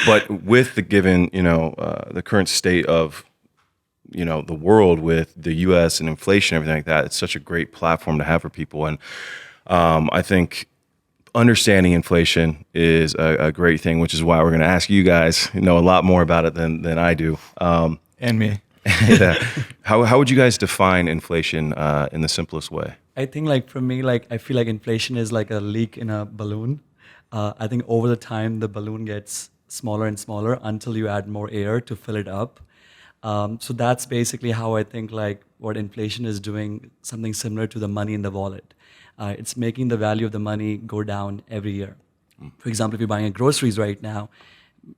But with the given, the current state of, the world with the U.S. and inflation, everything like that, it's such a great platform to have for people. And I think understanding inflation is a great thing, which is why we're going to ask you guys know a lot more about it than I do. And me. Yeah. How would you guys define inflation in the simplest way? I think like for me, like I feel like inflation is like a leak in a balloon. I think over the time the balloon gets smaller and smaller until you add more air to fill it up. So that's basically how I think like what inflation is doing, something similar to the money in the wallet. It's making the value of the money go down every year. For example, if you're buying groceries right now,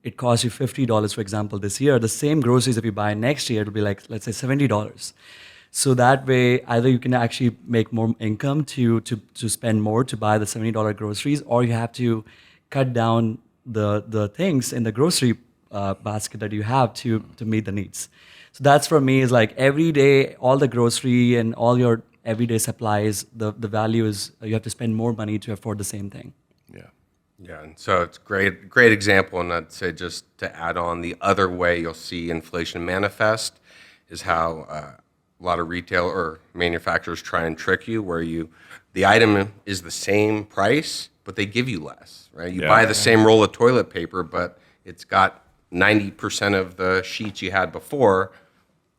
it costs you $50, for example, this year. The same groceries, if you buy next year, it'll be like, let's say $70. So that way, either you can actually make more income to spend more to buy the $70 groceries, or you have to cut down the things in the grocery basket that you have to meet the needs. So that's for me is like every day, all the grocery and all your everyday supplies, the value is you have to spend more money to afford the same thing. Yeah. Yeah, and so it's great example, and I'd say just to add on, the other way you'll see inflation manifest is how a lot of retail or manufacturers try and trick you, where the item is the same price, but they give you less, right? You buy the same roll of toilet paper, but it's got 90% of the sheets you had before,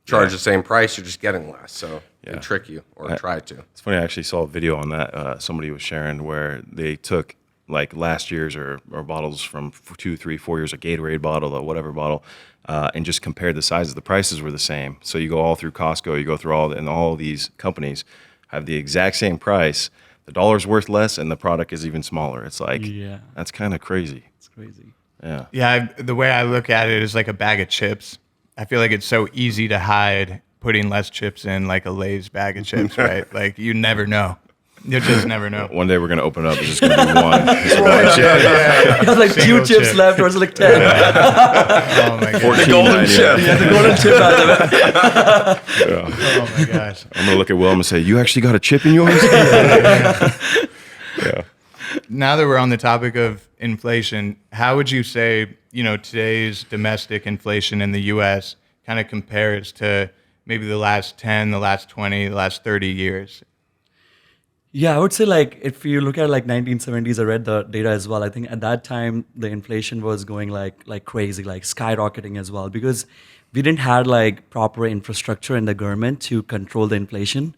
charge the same price, you're just getting less. So they trick you or try to. It's funny, I actually saw a video on that. Somebody was sharing where they took like last year's or bottles from 2, 3, 4 years, a Gatorade bottle or whatever bottle, and just compared the sizes. The prices were the same. So you go all through Costco, you go through and all these companies have the exact same price. The dollar's worth less, and the product is even smaller. It's like, that's kind of crazy. It's crazy. Yeah. Yeah, the way I look at it is like a bag of chips. I feel like it's so easy to hide putting less chips in like a Lay's bag of chips, right? Like you never know. You just never know. One day we're going to open it up. It's just going to be one. Just one chip. You have like Single 2 chips chip. left, or it's like 10. Oh my god. The golden chip. Yeah, the golden chip out of it. Oh my gosh. I'm going to look at Willem and say, you actually got a chip in yours? Yeah. Now that we're on the topic of inflation, how would you say, today's domestic inflation in the US kind of compares to maybe the last 10, the last 20, the last 30 years? Yeah, I would say like if you look at like 1970s, I read the data as well. I think at that time the inflation was going like crazy, like skyrocketing as well, because we didn't have like proper infrastructure in the government to control the inflation.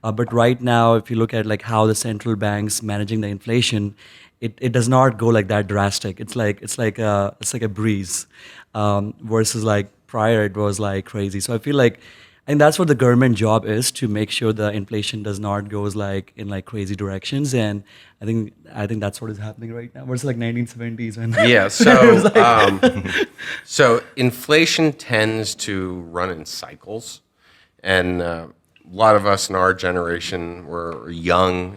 But right now, if you look at like how the central banks managing the inflation, it does not go like that drastic. It's like a breeze, versus like prior it was like crazy. So I feel like. And that's what the government job is, to make sure the inflation does not goes like in like crazy directions. And I think that's what is happening right now. Versus like 1970s when So inflation tends to run in cycles, and a lot of us in our generation were young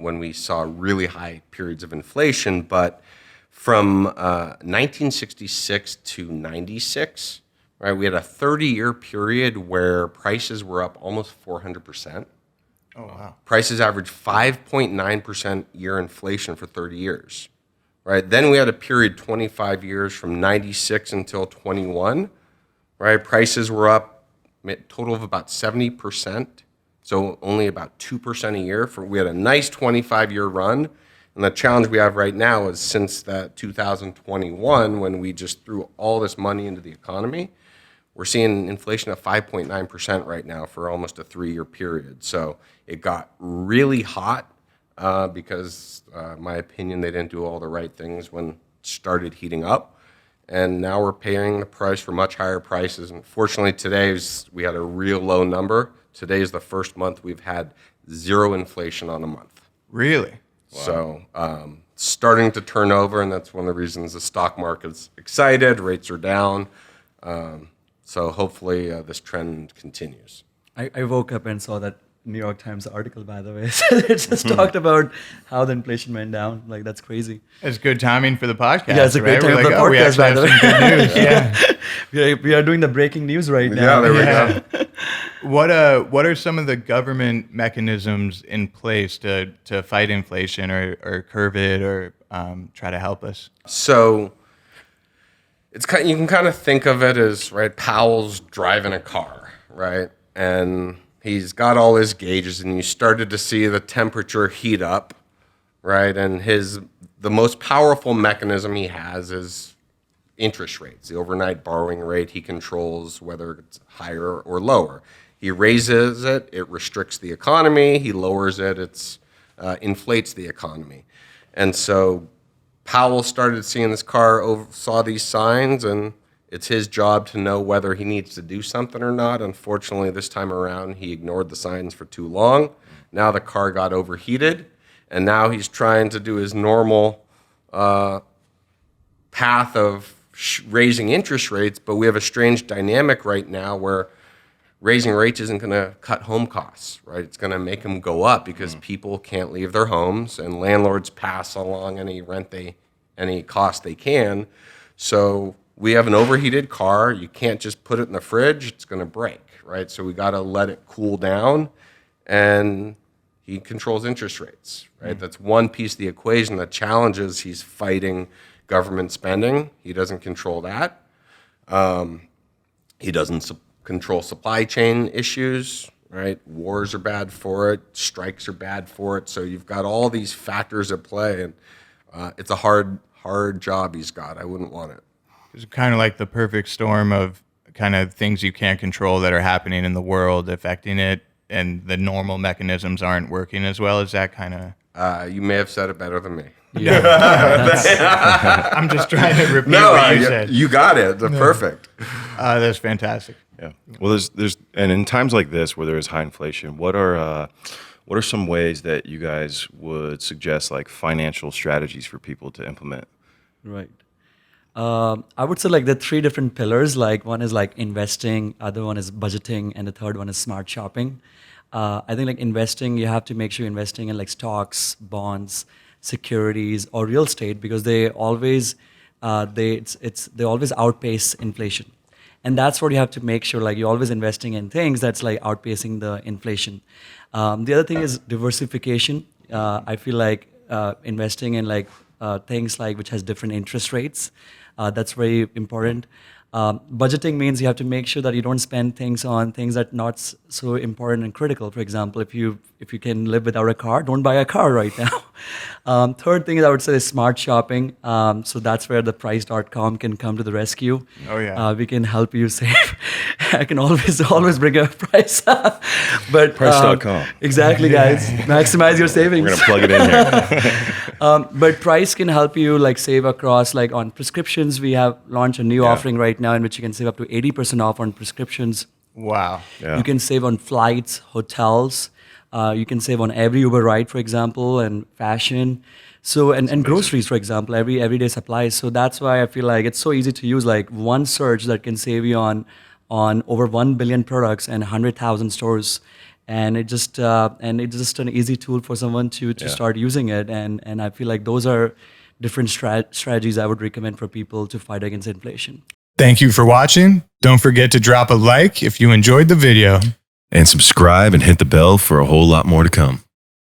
when we saw really high periods of inflation. But from 1966 to 96. Right, we had a 30-year period where prices were up almost 400%. Oh, wow. Prices averaged 5.9% year inflation for 30 years. Right, then we had a period 25 years from 96 until 21. Right, prices were up a total of about 70%, so only about 2% a year. We had a nice 25-year run. And the challenge we have right now is since that 2021, when we just threw all this money into the economy, we're seeing inflation of 5.9% right now for almost a 3-year period. So it got really hot because, my opinion, they didn't do all the right things when it started heating up. And now we're paying the price for much higher prices. And fortunately, we had a real low number. Today is the first month we've had 0 inflation on a month. Really? Wow. So starting to turn over, and that's one of the reasons the stock market's excited. Rates are down. So hopefully this trend continues. I woke up and saw that New York Times article, by the way. So it just talked about how the inflation went down. Like, that's crazy. It's good timing for the podcast. Yeah, it's a great time for the podcast, we actually have some good news. Yeah. We are doing the breaking news right now. Yeah, there we go. What are some of the government mechanisms in place to fight inflation or curb it or try to help us? So it's kind, you can kind of think of it as, right, Powell's driving a car, right? And he's got all his gauges, and you started to see the temperature heat up, right? And the most powerful mechanism he has is interest rates, the overnight borrowing rate. He controls whether it's higher or lower. He raises it, it restricts the economy. He lowers it, it inflates the economy. And so Powell started seeing this car, saw these signs, and it's his job to know whether he needs to do something or not. Unfortunately, this time around, he ignored the signs for too long. Now the car got overheated, and now he's trying to do his normal path of raising interest rates, but we have a strange dynamic right now where raising rates isn't going to cut home costs, right? It's going to make them go up because people can't leave their homes, and landlords pass along any cost they can. So we have an overheated car. You can't just put it in the fridge. It's going to break, right? So we got to let it cool down, and he controls interest rates, right? That's one piece of the equation. The challenge is he's fighting government spending. He doesn't control that. He doesn't control supply chain issues, right? Wars are bad for it. Strikes are bad for it. So you've got all these factors at play, and it's a hard job he's got. I wouldn't want it. It's kind of like the perfect storm of kind of things you can't control that are happening in the world affecting it, and the normal mechanisms aren't working as well. Is that kind of... You may have said it better than me. I'm just trying to repeat what you said. You got it. Perfect. That's fantastic. Yeah. Well, and in times like this where there is high inflation, what are some ways that you guys would suggest, like financial strategies for people to implement? Right. I would say like the three different pillars. Like one is like investing, other one is budgeting, and the third one is smart shopping. I think like investing, you have to make sure you're investing in like stocks, bonds, securities, or real estate, because they always they always outpace inflation. And that's what you have to make sure, like you're always investing in things that's like outpacing the inflation. The other thing is diversification. I feel like investing in like things like which has different interest rates. That's very important. Budgeting means you have to make sure that you don't spend things on things that are not so important and critical. For example, if you can live without a car, don't buy a car right now. Third thing is I would say is smart shopping. So that's where the price.com can come to the rescue. Oh yeah. We can help you save. I can always bring a price. But Price.com. Exactly, guys. Maximize your savings. We're gonna plug it in here. But Price can help you like save across, like on prescriptions. We have launched a new offering right now in which you can save up to 80% off on prescriptions. Wow. Yeah. You can save on flights, hotels. You can save on every Uber ride, for example, and fashion. So and groceries, for example, everyday supplies. So that's why I feel like it's so easy to use. Like one search that can save you on over 1 billion products and 100,000 stores. And it's just an easy tool for someone to start using it. And I feel like those are different strategies I would recommend for people to fight against inflation. Thank you for watching. Don't forget to drop a like if you enjoyed the video. And subscribe and hit the bell for a whole lot more to come.